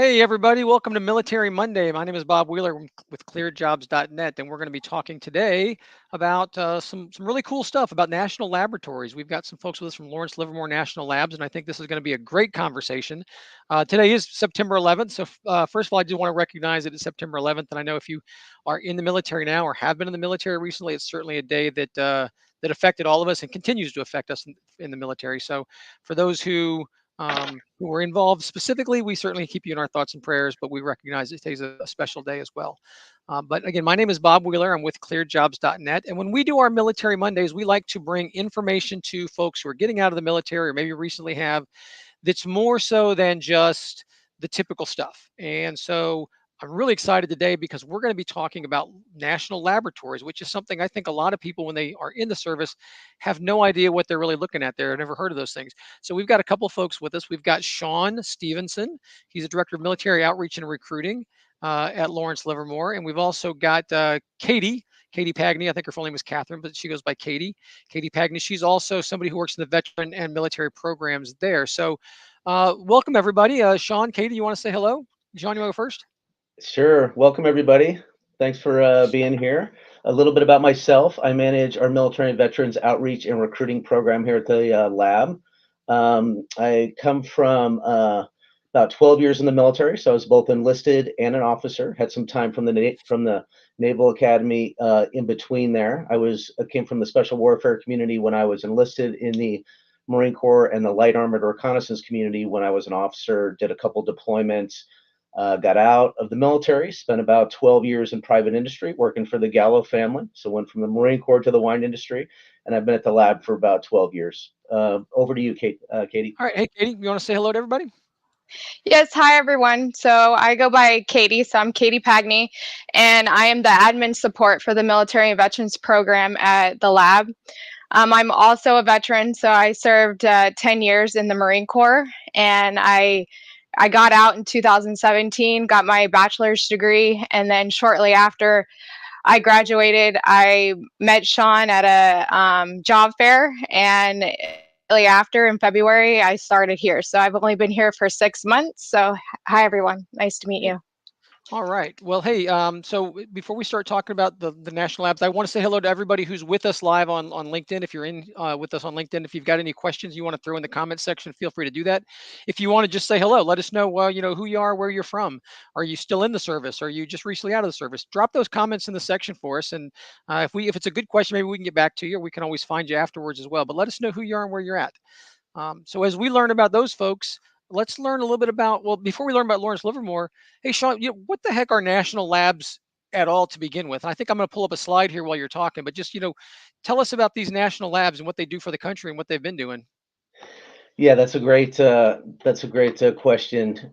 Hey, everybody, welcome to Military Monday. My name is Bob Wheeler with ClearedJobs.Net, and we're going to be talking today about some really cool stuff about national laboratories. We've got some folks with us from Lawrence Livermore National Labs, and I think this is going to be a great conversation. Today is September 11th, so first of all, I do want to recognize that it's September 11th, and I know if you are in the military now or have been in the military recently, it's certainly a day that affected all of us and continues to affect us in the military. So for those who were involved specifically, we certainly keep you in our thoughts and prayers, but we recognize it today's a special day as well. But again, my name is Bob Wheeler. I'm with ClearedJobs.net. And when we do our Military Mondays, we like to bring information to folks who are getting out of the military or maybe recently have that's more so than just the typical stuff. And so I'm really excited today because we're going to be talking about national laboratories, which is something I think a lot of people, when they are in the service, have no idea what they're really looking at there. I've never heard of those things. So we've got a couple folks with us. We've got Shaun Stephenson. He's the Director of Military Outreach and Recruiting at Lawrence Livermore. And we've also got Katie Pagney. I think her full name is Catherine, but she goes by Katie. Katie Pagney. She's also somebody who works in the veteran and military programs there. So welcome, everybody. Shaun, Katie, you want to say hello? Shaun, you want to go first? Sure. Welcome, everybody. Thanks for being here. A little bit about myself. I manage our military and veterans outreach and recruiting program here at the lab. I come from about 12 years in the military, so I was both enlisted and an officer. Had some time from the Naval Academy in between there. I came from the special warfare community when I was enlisted in the Marine Corps and the light armored reconnaissance community when I was an officer. Did a couple deployments. Got out of the military, spent about 12 years in private industry working for the Gallo family. So went from the Marine Corps to the wine industry, and I've been at the lab for about 12 years. Over to you, Katie. All right. Hey, Katie, you want to say hello to everybody? Yes, hi everyone. So I go by Katie, so I'm Katie Pagney, and I am the admin support for the Military and Veterans Program at the lab. I'm also a veteran, so I served 10 years in the Marine Corps, and I got out in 2017, got my bachelor's degree, and then shortly after I graduated, I met Shaun at a job fair, and immediately after in February, I started here. So I've only been here for 6 months. So hi everyone, nice to meet you. All right. Well, hey, so before we start talking about the national labs, I want to say hello to everybody who's with us live on LinkedIn. If you're in with us on LinkedIn, if you've got any questions you want to throw in the comment section, feel free to do that. If you want to just say hello, let us know, who you are, where you're from. Are you still in the service? Are you just recently out of the service? Drop those comments in the section for us. And if it's a good question, maybe we can get back to you. Or we can always find you afterwards as well. But let us know who you are and where you're at. So as we learn about those folks, let's learn a little bit about, well, before we learn about Lawrence Livermore, hey, Shaun, what the heck are national labs at all to begin with? And I think I'm going to pull up a slide here while you're talking, but just, tell us about these national labs and what they do for the country and what they've been doing. Yeah, that's a great question.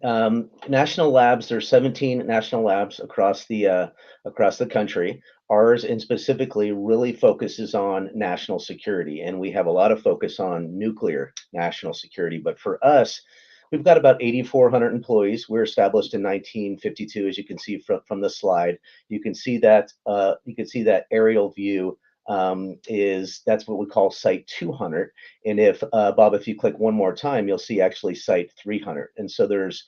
National labs. There's 17 national labs across the country. Ours, and specifically, really focuses on national security, and we have a lot of focus on nuclear national security. But for us, we've got about 8,400 employees. We're established in 1952, as you can see from the slide. You can see that aerial view is that's what we call Site 200. And if Bob, if you click one more time, you'll see actually Site 300. And so there's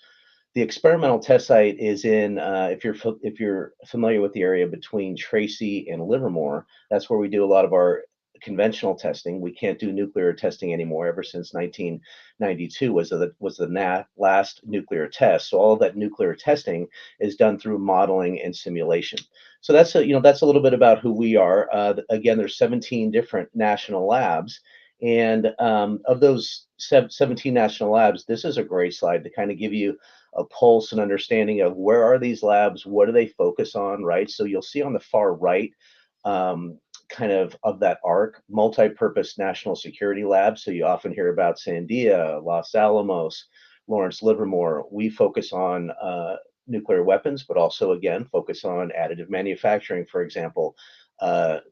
the experimental test site is in if you're familiar with the area between Tracy and Livermore. That's where we do a lot of our conventional testing. We can't do nuclear testing anymore. Ever since 1992 was the last nuclear test. So all of that nuclear testing is done through modeling and simulation. So that's a little bit about who we are. Again, there's 17 different national labs, and of those 17 national labs, this is a great slide to kind of give you a pulse and understanding of where are these labs, what do they focus on, right? So you'll see on the far right, kind of that arc, multi-purpose national security labs. So you often hear about Sandia, Los Alamos, Lawrence Livermore. We focus on nuclear weapons, but also again focus on additive manufacturing, for example.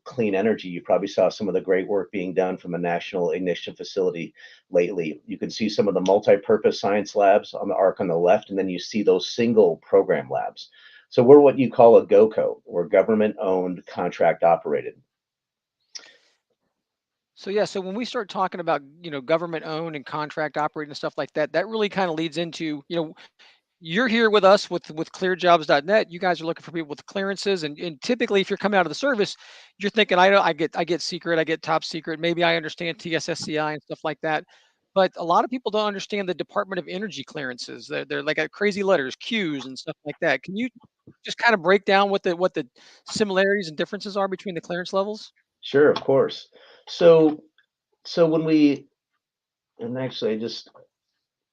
Clean energy. You probably saw some of the great work being done from a national ignition facility lately. You can see some of the multi-purpose science labs on the arc on the left, and then you see those single program labs. So we're what you call a GOCO. We're government-owned, contract operated. So yeah, so when we start talking about, government owned and contract operating and stuff like that, that really kind of leads into, you're here with us with ClearedJobs.net. You guys are looking for people with clearances, and typically, if you're coming out of the service, you're thinking, I get secret, I get top secret. Maybe I understand TSSCI and stuff like that. But a lot of people don't understand the Department of Energy clearances. They're like crazy letters, Qs, and stuff like that. Can you just kind of break down what the similarities and differences are between the clearance levels? Sure, of course. So so when we and actually I just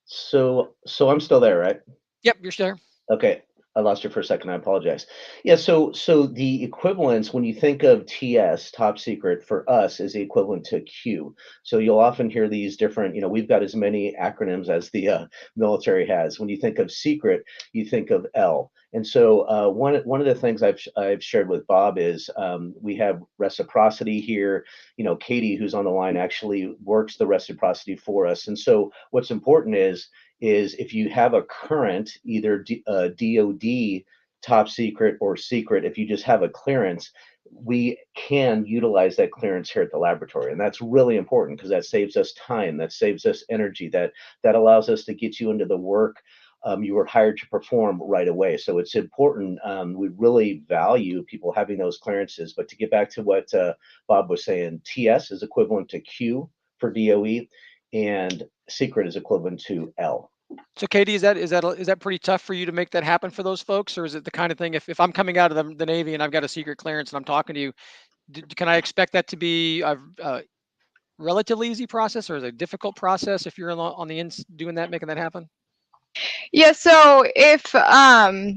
so I'm still there, right? Yep, you're there. Okay, I lost you for a second. I apologize. Yeah, so the equivalence when you think of TS, top secret, for us is the equivalent to Q. So you'll often hear these different, we've got as many acronyms as the military has. When you think of secret, you think of L. And so one of the things I've shared with Bob is we have reciprocity here. Katie, who's on the line, actually works the reciprocity for us. And so what's important is if you have a current, either DOD top secret or secret, if you just have a clearance, we can utilize that clearance here at the laboratory. And that's really important because that saves us time, that saves us energy, that allows us to get you into the work you were hired to perform right away. So it's important. We really value people having those clearances. But to get back to what Bob was saying, TS is equivalent to Q for DOE, and secret is equivalent to L. So, Katie, is that pretty tough for you to make that happen for those folks, or is it the kind of thing if I'm coming out of the Navy and I've got a secret clearance and I'm talking to you, can I expect that to be a relatively easy process, or is it a difficult process if you're on the ins doing that, making that happen? Yeah, so if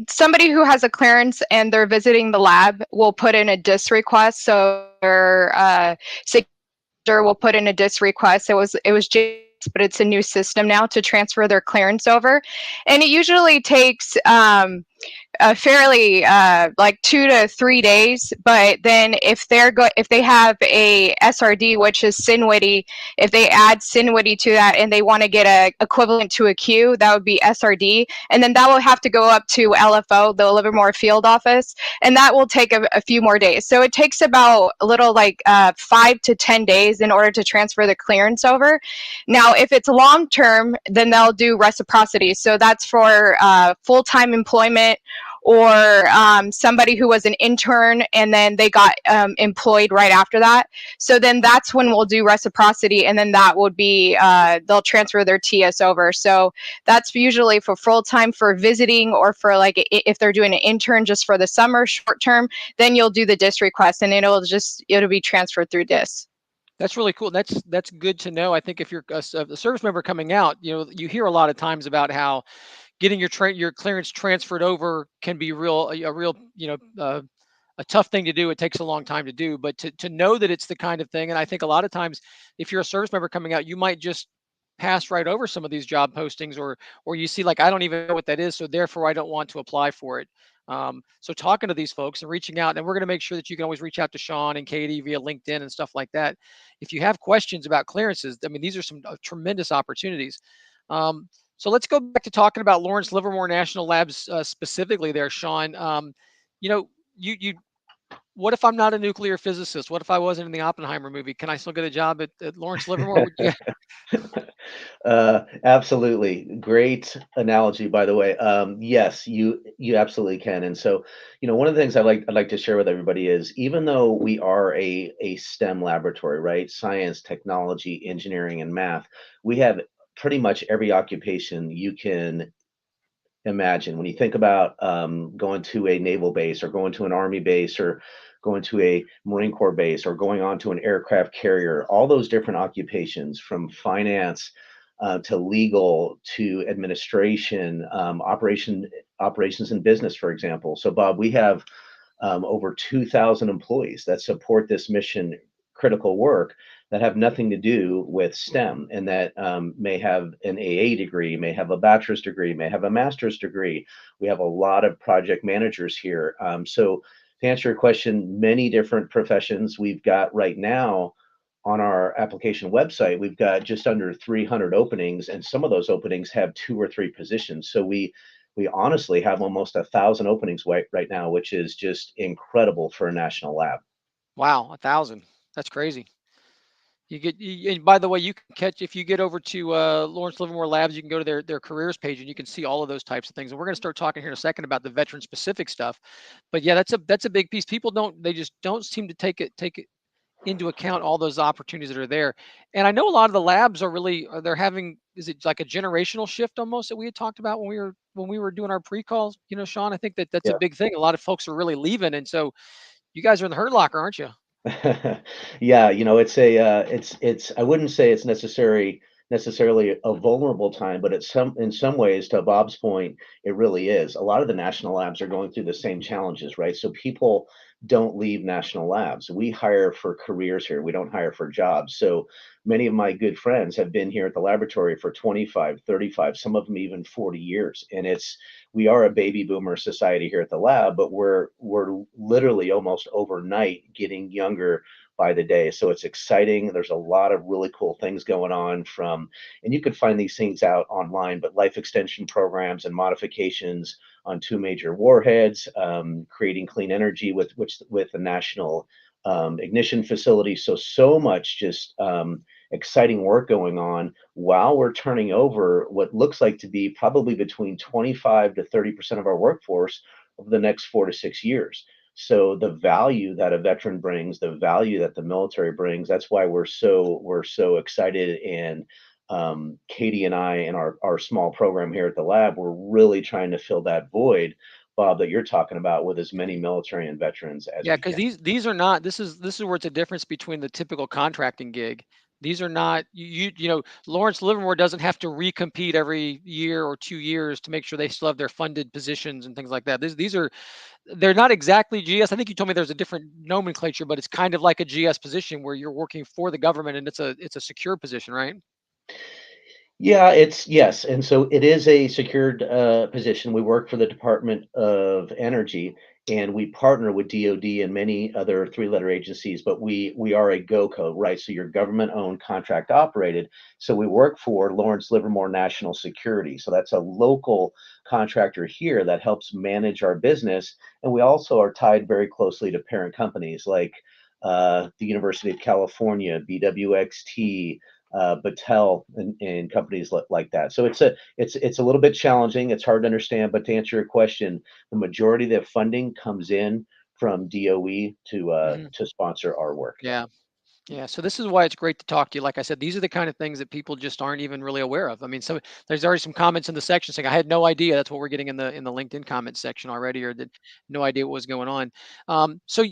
somebody who has a clearance and they're visiting the lab will put in a DIS request, so their sector will put in a DIS request. It was just, but it's a new system now to transfer their clearance over, and it usually takes a fairly like 2 to 3 days. But then if they have a SRD, which is Sinwity, if they add Sinwity to that and they want to get a equivalent to a Q, that would be SRD, and then that will have to go up to LFO, the Livermore Field Office, and that will take a few more days. So it takes about a little like 5 to 10 days in order to transfer the clearance over. Now, if it's long term, then they'll do reciprocity. So that's for full time employment, or somebody who was an intern and then they got employed right after that. So then that's when we'll do reciprocity, and then that would be they'll transfer their TS over. So that's usually for full time, for visiting, or for like if they're doing an intern just for the summer short term, then you'll do the DIS request and it'll be transferred through DIS. That's really cool. That's good to know. I think if you're a service member coming out, you hear a lot of times about how getting your clearance transferred over can be a real a tough thing to do. It takes a long time to do, but to know that it's the kind of thing. And I think a lot of times, if you're a service member coming out, you might just pass right over some of these job postings, or you see like, I don't even know what that is, so therefore I don't want to apply for it. So talking to these folks and reaching out, and we're going to make sure that you can always reach out to Shaun and Katie via LinkedIn and stuff like that. If you have questions about clearances, I mean, these are some tremendous opportunities. So let's go back to talking about Lawrence Livermore National Labs specifically there, Shaun. You know, you what if I'm not a nuclear physicist? What if I wasn't in the Oppenheimer movie? Can I still get a job at Lawrence Livermore? Would you? Absolutely. Great analogy, by the way. Yes, you absolutely can. And so, one of the things I'd like to share with everybody is, even though we are a STEM laboratory, right? Science, technology, engineering, and math, we have pretty much every occupation you can imagine. When you think about going to a naval base, or going to an army base, or going to a Marine Corps base, or going on to an aircraft carrier, all those different occupations, from finance to legal to administration, operations and business, for example. So, Bob, we have over 2,000 employees that support this mission critical work, that have nothing to do with STEM, and that may have an AA degree, may have a bachelor's degree, may have a master's degree. We have a lot of project managers here. So to answer your question, many different professions. We've got right now on our application website, we've got just under 300 openings, and some of those openings have 2 or 3 positions. So we honestly have almost 1,000 openings right now, which is just incredible for a national lab. Wow, 1,000. That's crazy. And by the way, you can catch if you get over to Lawrence Livermore Labs, you can go to their careers page and you can see all of those types of things. And we're going to start talking here in a second about the veteran specific stuff. But yeah, that's a big piece. People they just don't seem to take it into account all those opportunities that are there. And I know a lot of the labs they're having, is it like a generational shift almost that we had talked about when we were doing our pre-calls, Shaun? I think that's a Yeah. big thing. A lot of folks are really leaving, and so you guys are in the hurt locker, aren't you? Yeah, it's a it's I wouldn't say it's necessarily a vulnerable time, but it's in some ways, to Bob's point, it really is. A lot of the national labs are going through the same challenges, right? So people don't leave national labs. We hire for careers here. We don't hire for jobs. So many of my good friends have been here at the laboratory for 25, 35, some of them even 40 years. And we are a baby boomer society here at the lab, but we're literally almost overnight getting younger by the day. So it's exciting. There's a lot of really cool things going on and you can find these things out online, but life extension programs and modifications on two major warheads, creating clean energy with the national ignition facility. So much just exciting work going on while we're turning over what looks like to be probably between 25 to 30% of our workforce over the next 4 to 6 years. So the value that a veteran brings, the value that the military brings, that's why we're so excited. And Katie and I and our small program here at the lab, we're really trying to fill that void, Bob, that you're talking about, with as many military and veterans as Yeah, we because can. these are not. This is where it's a difference between the typical contracting gig. These are not Lawrence Livermore doesn't have to recompete every year or 2 years to make sure they still have their funded positions and things like that. These are they're not exactly GS. I think you told me there's a different nomenclature, but it's kind of like a GS position where you're working for the government and it's a secure position, right? Yeah, it's yes, and so it is a secured position. We work for the Department of Energy, and we partner with DoD and many other three-letter agencies. But we are a GOCO, right? So you're government-owned, contract operated. So we work for Lawrence Livermore National Security. So that's a local contractor here that helps manage our business, and we also are tied very closely to parent companies like the University of California, BWXT, Battelle, and companies like that. So it's a little bit challenging. It's hard to understand, but to answer your question, the majority of the funding comes in from DOE Hmm. to sponsor our work. Yeah. Yeah. Yeah, so this is why it's great to talk to you. Like I said, these are the kind of things that people just aren't even really aware of. I mean, there's already some comments in the section saying, "I had no idea." That's what we're getting in the LinkedIn comment section already, or did no idea what was going on. So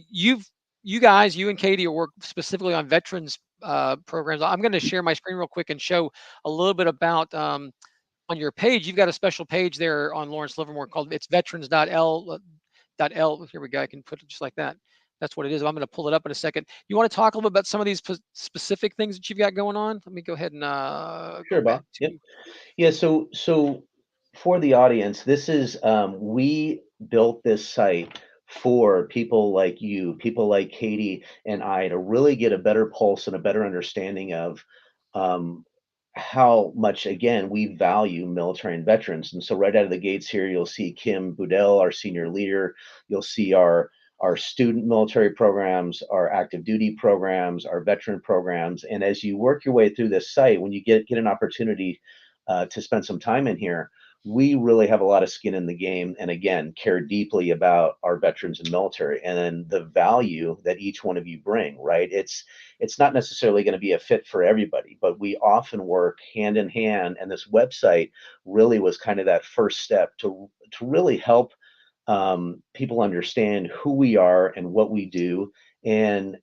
you guys, you and Katie, are work specifically on veterans programs. I'm going to share my screen real quick and show a little bit about on your page. You've got a special page there on Lawrence Livermore called it's veterans.l. Here we go. I can put it just like that. That's what it is. I'm going to pull it up in a second. You want to talk a little bit about some of these specific things that you've got going on? Let me go ahead and go Sure, back Bob. Yep. to. Yeah. So for the audience, this is we built this site for people like you, people like Katie and I, to really get a better pulse and a better understanding of um, how much, again, we value military and veterans. And so right out of the gates here, you'll see Kim Budell, our senior leader. You'll see our student military programs, our active duty programs, our veteran programs. And as you work your way through this site, when you get an opportunity to spend some time in here, we really have a lot of skin in the game, and again, care deeply about our veterans and military, and then the value that each one of you bring, right? It's not necessarily going to be a fit for everybody, but we often work hand in hand, and this website really was kind of that first step to really help people understand who we are and what we do, and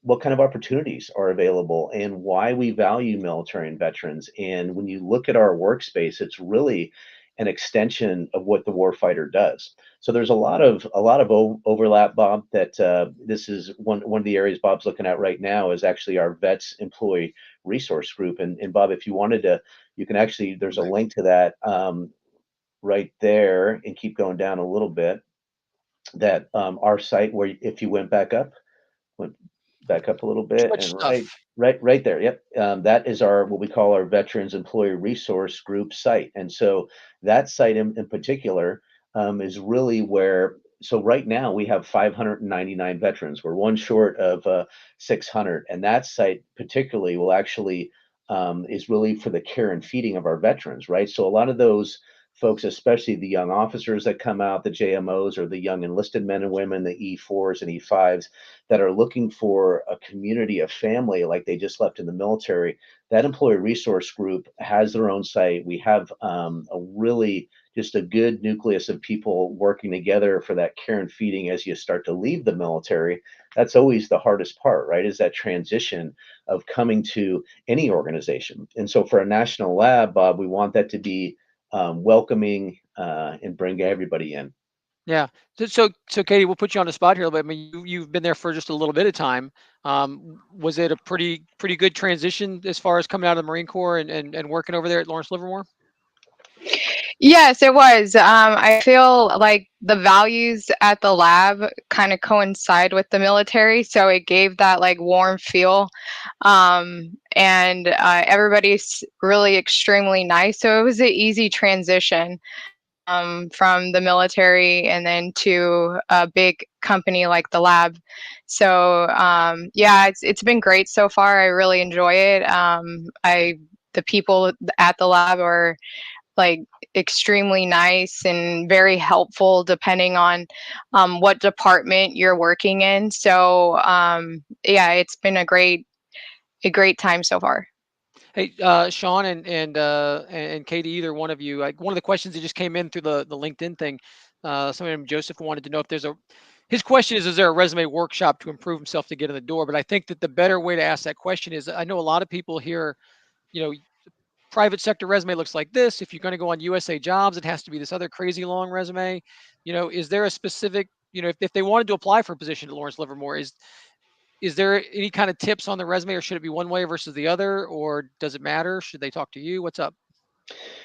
what kind of opportunities are available, and why we value military and veterans. And when you look at our workspace, it's really an extension of what the warfighter does. So there's a lot of overlap, Bob. That this is one of the areas Bob's looking at right now is actually our vets employee resource group. And Bob, if you wanted to, you can actually, there's a Okay. link to that right there, and keep going down a little bit, that our site, where if you went back up a little Too bit, much and stuff. right there, yep, that is our, what we call our veterans employee resource group site. And so that site in particular is really where so right now we have 599 veterans. We're one short of 600, and that site particularly will actually is really for the care and feeding of our veterans, right? So a lot of those folks, especially the young officers that come out, the JMOs, or the young enlisted men and women, the E4s and E5s, that are looking for a community, a family, like they just left in the military. That employee resource group has their own site. We have a really just a good nucleus of people working together for that care and feeding as you start to leave the military. That's always the hardest part, right? Is that transition of coming to any organization. And so for a national lab, Bob, we want that to be welcoming and bring everybody in. Yeah. So Katie, we'll put you on the spot here a little bit. I mean, you've been there for just a little bit of time. Was it a pretty good transition as far as coming out of the Marine Corps and working over there at Lawrence Livermore? Yes, it was. I feel like the values at the lab kind of coincide with the military, so it gave that like warm feel. And everybody's really extremely nice, so it was an easy transition from the military and then to a big company like the lab. So yeah, it's been great so far. I really enjoy it. The people at the lab are like extremely nice and very helpful depending on what department you're working in. So yeah, it's been a great time so far. Hey, Shaun and Katie, either one of you. Like one of the questions that just came in through the LinkedIn thing. Somebody named Joseph wanted to know if there's a. His question is there a resume workshop to improve himself to get in the door? But I think that the better way to ask that question is, I know a lot of people here, you know, private sector resume looks like this. If you're going to go on USA Jobs, it has to be this other crazy long resume. Is there a specific, if they wanted to apply for a position at Lawrence Livermore, is there any kind of tips on the resume, or should it be one way versus the other, or does it matter? Should they talk to you? What's up?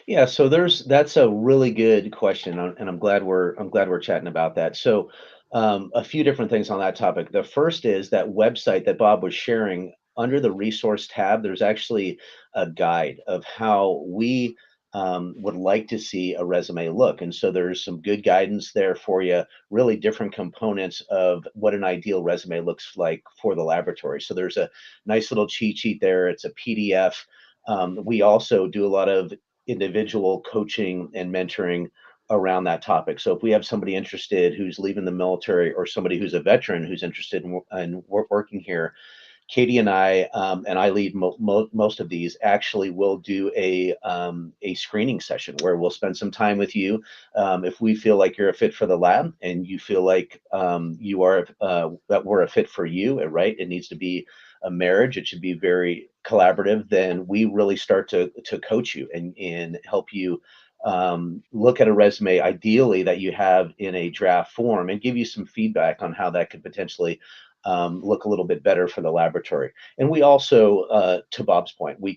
Yeah, so that's a really good question, and I'm glad we're chatting about that. So, a few different things on that topic. The first is that website that Bob was sharing. Under the resource tab, there's actually a guide of how we would like to see a resume look, and so there's some good guidance there for you. Really different components of what an ideal resume looks like for the laboratory. So there's a nice little cheat sheet there. It's a PDF. We also do a lot of individual coaching and mentoring around that topic. So if we have somebody interested who's leaving the military, or somebody who's a veteran who's interested in working here, Katie and I lead most of these, actually will do a screening session where we'll spend some time with you. If we feel like you're a fit for the lab, and you feel like you are that we're a fit for you, right? It needs to be a marriage. It should be very collaborative. Then we really start to coach you and help you look at a resume, ideally that you have in a draft form, and give you some feedback on how that could potentially look a little bit better for the laboratory. And we also, to Bob's point, we've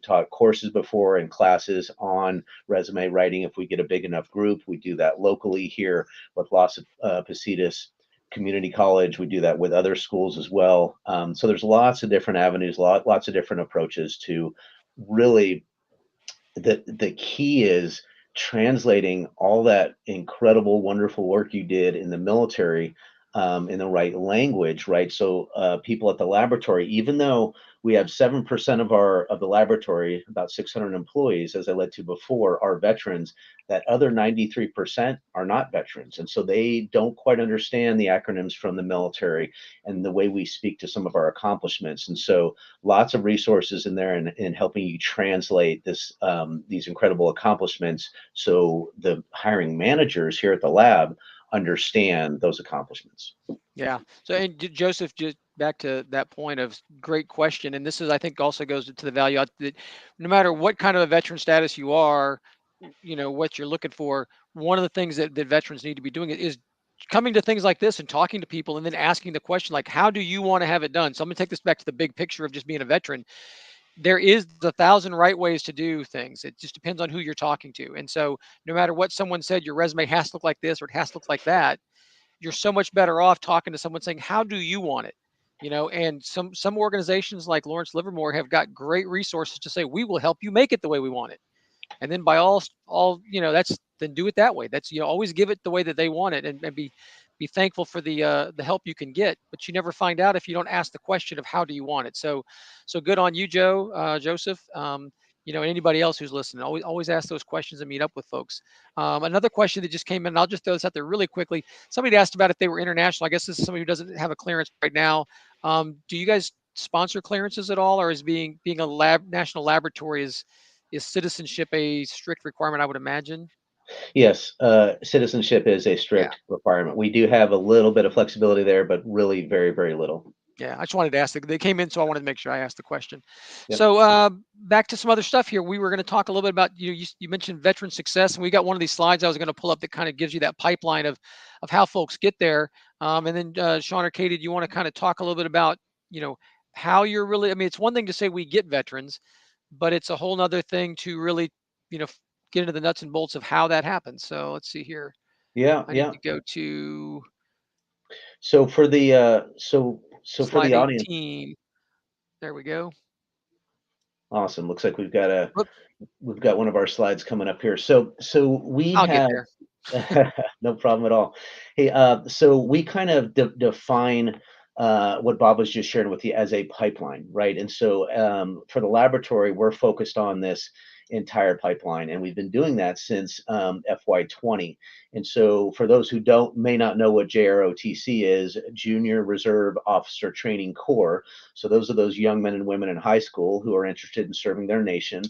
taught courses before and classes on resume writing. If we get a big enough group, we do that locally here with Los Positas Community College. We do that with other schools as well. So there's lots of different avenues, lots of different approaches to really. The key is translating all that incredible, wonderful work you did in the military in the right language, right? So people at the laboratory, even though we have 7% of the laboratory, about 600 employees, as I led to before, are veterans. That other 93% are not veterans, and so they don't quite understand the acronyms from the military and the way we speak to some of our accomplishments. And so lots of resources in there in helping you translate these incredible accomplishments, so the hiring managers here at the lab understand those accomplishments. Yeah. So, and Joseph, just back to that point of great question, and this is, I think, also goes to the value that no matter what kind of a veteran status you are, what you're looking for. One of the things that veterans need to be doing is coming to things like this and talking to people, and then asking the question like, how do you want to have it done? So I'm gonna take this back to the big picture of just being a veteran. There is a thousand right ways to do things. It just depends on who you're talking to. And so no matter what someone said, your resume has to look like this or it has to look like that, you're so much better off talking to someone saying, how do you want it? And some organizations like Lawrence Livermore have got great resources to say, we will help you make it the way we want it. And then by then do it that way. That's, always give it the way that they want it, and be thankful for the help you can get. But you never find out if you don't ask the question of how do you want it. So good on you, Joseph. And anybody else who's listening, always ask those questions and meet up with folks. Another question that just came in, and I'll just throw this out there really quickly. Somebody asked about if they were international. I guess this is somebody who doesn't have a clearance right now. Do you guys sponsor clearances at all, or is being a national laboratory, is citizenship a strict requirement? I would imagine. Yes, citizenship is a Yeah. strict requirement. We do have a little bit of flexibility there, but really very, very little. Yeah, I just wanted to ask. They came in, so I wanted to make sure I asked the question. Yep. So back to some other stuff here. We were going to talk a little bit about you mentioned veteran success, and we got one of these slides I was going to pull up that kind of gives you that pipeline of how folks get there. And then Shaun or Katie, do you want to kind of talk a little bit about how you're really? I mean, it's one thing to say we get veterans, but it's a whole nother thing to really get into the nuts and bolts of how that happens. So let's see here. Yeah, I need yeah. to go to So for the for slide the audience, 18. There we go. awesome. Looks like Whoop, we've got one of our slides coming up here. So we I'll get have there. no problem at all. Hey, so we kind of define what Bob was just sharing with you as a pipeline, right? And so for the laboratory, we're focused on this entire pipeline, and we've been doing that since FY20. And so for those who may not know what JROTC is, Junior Reserve Officer Training Corps. So those are those young men and women in high school who are interested in serving their nation.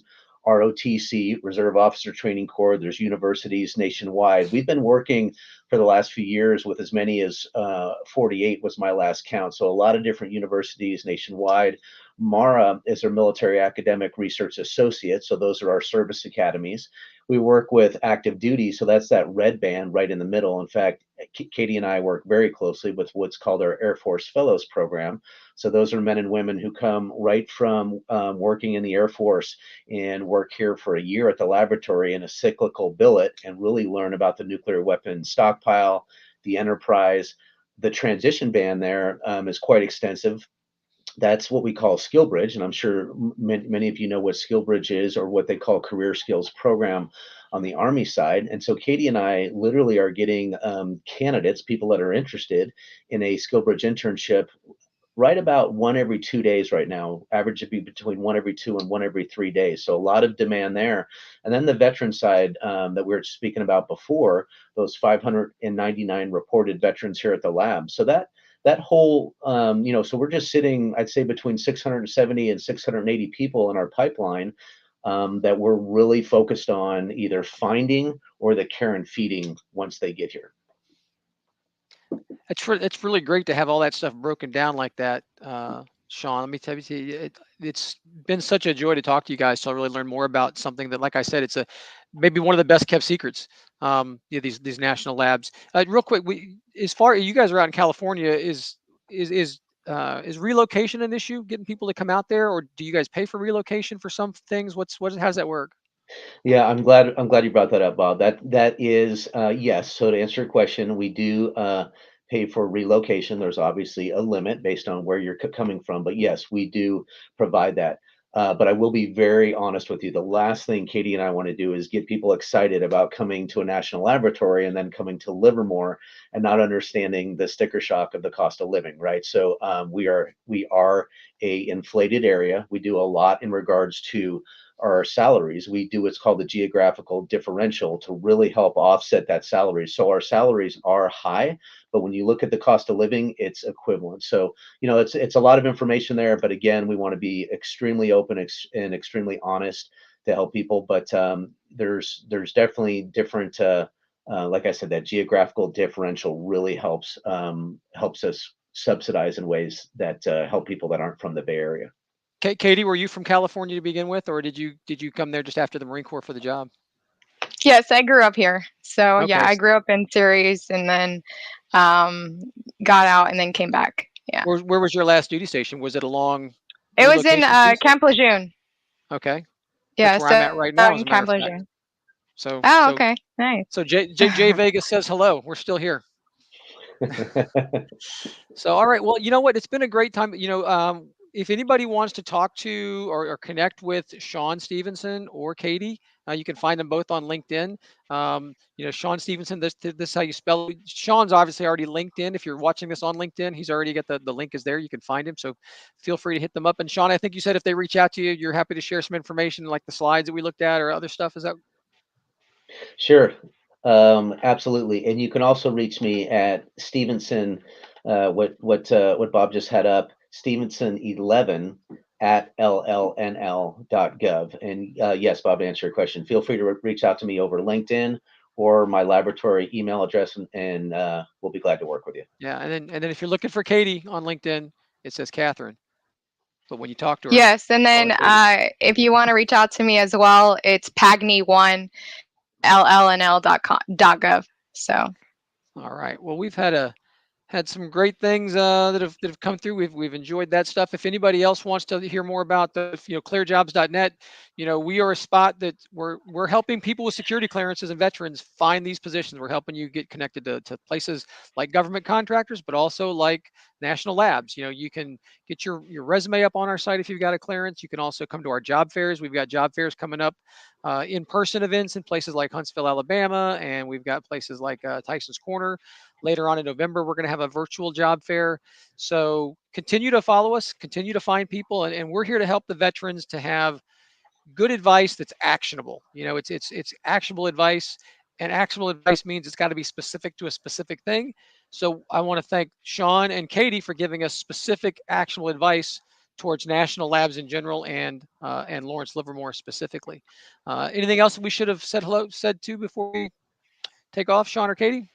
ROTC, Reserve Officer Training Corps. There's universities nationwide. We've been working for the last few years with as many as 48 was my last count. So a lot of different universities nationwide. MARA is our Military Academic Research Associate. So those are our service academies. We work with active duty. So that's that red band right in the middle. In fact, Katie and I work very closely with what's called our Air Force Fellows Program. So those are men and women who come right from working in the Air Force and work here for a year at the laboratory in a cyclical billet and really learn about the nuclear weapon stockpile, the enterprise. The transition band there is quite extensive. That's what we call skill bridge, and I'm sure many of you know what skill bridge is, or what they call career skills program on the Army side. And so Katie and I literally are getting candidates, people that are interested in a skill bridge internship, right about one every 2 days right now. Average would be between one every 2 and one every 3 days. So a lot of demand there. And then the veteran side that we were speaking about before, those 599 reported veterans here at the lab. So that whole, so we're just sitting, I'd say, between 670 and 680 people in our pipeline that we're really focused on either finding or the care and feeding once they get here. It's really great to have all that stuff broken down like that, Shaun. Let me tell you, it's been such a joy to talk to you guys. So I really learned more about something that, like I said, it's maybe one of the best kept secrets. These national labs. Real quick, as far as you guys are out in California, is relocation an issue? Getting people to come out there, or do you guys pay for relocation for some things? How does that work? Yeah, I'm glad you brought that up, Bob. That is yes. So to answer your question, we do pay for relocation. There's obviously a limit based on where you're coming from, but yes, we do provide that. But I will be very honest with you. The last thing Katie and I want to do is get people excited about coming to a national laboratory and then coming to Livermore and not understanding the sticker shock of the cost of living, right? So we are a inflated area. We do a lot in regards to our salaries. We do what's called the geographical differential to really help offset that salary. So our salaries are high, but when you look at the cost of living, it's equivalent. So it's a lot of information there, but again, we want to be extremely open and extremely honest to help people. But there's definitely different. Like I said, that geographical differential really helps us subsidize in ways that help people that aren't from the Bay Area. Katie, were you from California to begin with, or did you come there just after the Marine Corps for the job? Yes, I grew up here. So yeah, Okay. I grew up in Ceres and then got out and then came back. Yeah. Where was your last duty station? Was it along It your was in location too? Camp Lejeune. Okay. Yeah, That's where I'm so at right now, as in a matter Camp of fact. Lejeune. So Oh, okay. Nice. so J Vegas says hello. We're still here. So all right. Well, you know what? It's been a great time. if anybody wants to talk to or connect with Shaun Stephenson or Katie, you can find them both on LinkedIn. Shaun Stephenson, this is how you spell it. Shaun's obviously already linked in. If you're watching this on LinkedIn, he's already got the link is there. You can find him. So feel free to hit them up. And Shaun, I think you said if they reach out to you, you're happy to share some information like the slides that we looked at or other stuff. Is that? Sure. Absolutely. And you can also reach me at Stevenson, what Bob just had up, Stevenson11 at LLNL.gov. And yes, Bob, to answer your question, feel free to reach out to me over LinkedIn or my laboratory email address, and we'll be glad to work with you. Yeah. And then if you're looking for Katie on LinkedIn, it says Catherine. But when you talk to her, Yes, and Call then her Katie. if you want to reach out to me as well, it's Pagny1 LLNL.gov. So all right. Well, we've had some great things that have come through. We've enjoyed that stuff. If anybody else wants to hear more about the ClearedJobs.net, we are a spot that we're helping people with security clearances and veterans find these positions. We're helping you get connected to places like government contractors, but also like national labs. You can get your resume up on our site if you've got a clearance. You can also come to our job fairs. We've got job fairs coming up, in-person events in places like Huntsville, Alabama, and we've got places like Tyson's Corner. Later on in November, we're going to have a virtual job fair. So continue to follow us, continue to find people, and we're here to help the veterans to have good advice that's actionable. It's actionable advice, and actionable advice means it's got to be specific to a specific thing. So I want to thank Shaun and Katie for giving us specific actionable advice towards national labs in general and Lawrence Livermore specifically. Anything else we should have said to before we take off, Shaun or Katie?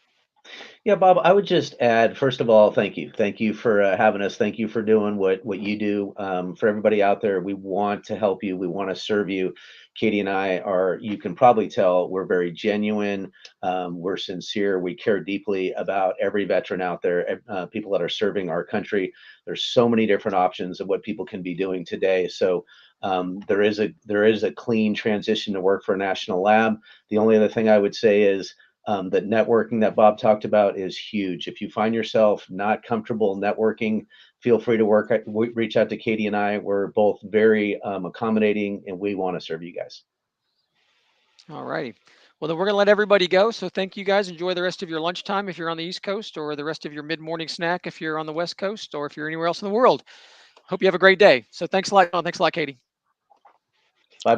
Yeah, Bob, I would just add, first of all, thank you. Thank you for having us. Thank you for doing what you do. For everybody out there, we want to help you. We want to serve you. Katie and I are, you can probably tell, we're very genuine. We're sincere. We care deeply about every veteran out there, people that are serving our country. There's so many different options of what people can be doing today. So there is a clean transition to work for a national lab. The only other thing I would say is, the networking that Bob talked about is huge. If you find yourself not comfortable networking, feel free to reach out to Katie and I. We're both very accommodating, and we want to serve you guys. All righty. Well, then we're going to let everybody go. So thank you guys. Enjoy the rest of your lunchtime if you're on the East Coast, or the rest of your mid-morning snack if you're on the West Coast, or if you're anywhere else in the world. Hope you have a great day. So thanks a lot, John. Thanks a lot, Katie.